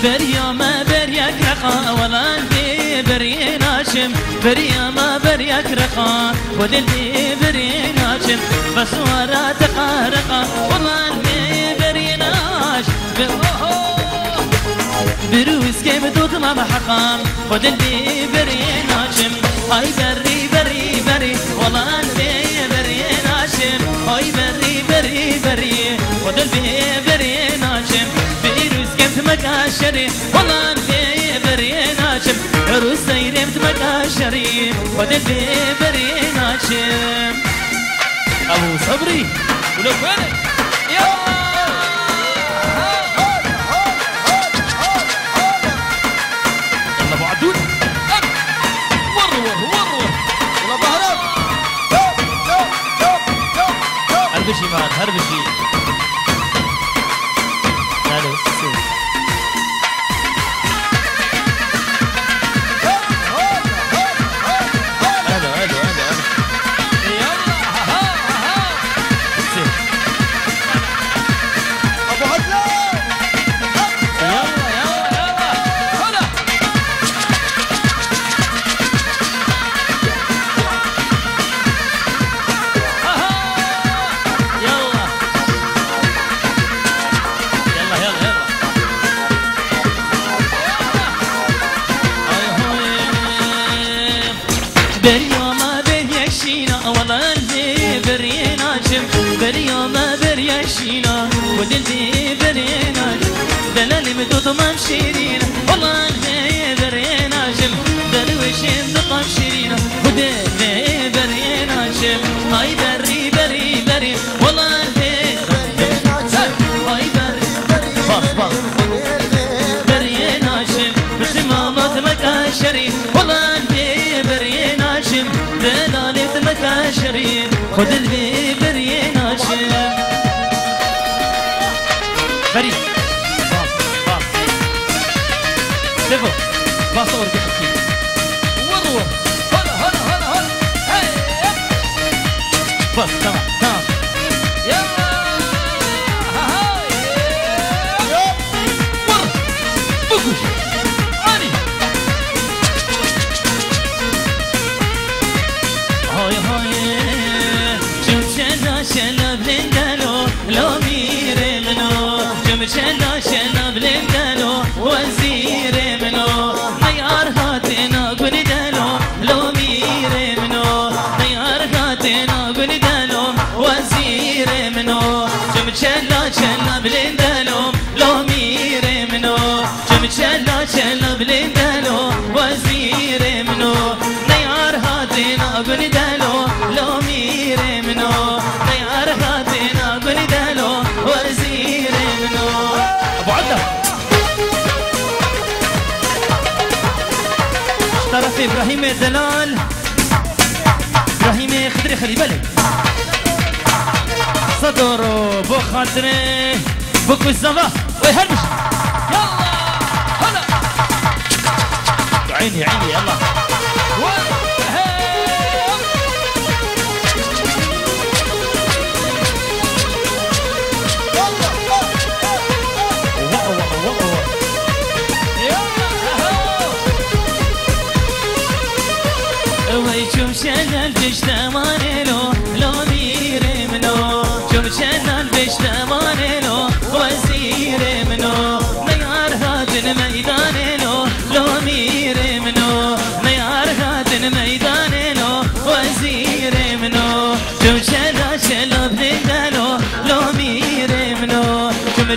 بريا ما بريك رقا والان دي بري ناشم بريا ما بريك رقا ودل دي بري ناشم بس ورا تقارقا والان دي بري ناش بروز كيف دوت ما محقام ودل دي بري ناشم هاي بري بري بري والان دي بري ناشم هاي بري بري بري ودل دي بري ناشم بروز كيف مكاشري والان دي بري ناشم روز سيرمت مكاشري ودل دي بري ناشم ابو صبري ولو وينك يا هربشي مان هربشي الو ودلدي برينا دلالي مدود ممشيرين والله انهي برينا شم درويشين دقم شيرين ودلدي برينا شم هاي بري بري بري والله انهي هاي بري باص باص برينا شم بسمامات مكاشرين والله انهي برينا شم دلالي مكاشرين ودلدي برينا شم فريد باص باص ليفو باص اور كحكي وروح هلا هلا هلا هلا هي بس تمام تمام يلا هاي ور بوكوش علي هاي هاي شوف شلا شلا بلندلو لو ميري منو شلا شلا بلندلو وزير منو نيار هاتنا بلندلو لو مير منو نيار هاتنا بلندلو وزير منو شلا شلا بلندلو لو مير منو شلا شلا بلندلو وزير منو نيار هاتنا بلندلو لو مير منو نيار هاتنا بلندلو وزير منو ابو عدة طرف ابراهيم دلال ابراهيم خضري خلي بالك صدره بو خاطري بوكو الزما ويهربش يلا هلا عيني عيني يلا شلال بجتمانيلو لو ميري منو شوف شلال بجتمانيلو وزيري منو نيار هاتن ميدانيلو لو ميري منو نيار هاتن ميدانيلو وزيري منو شوف شلال شلال بلندلو لو ميري منو شوف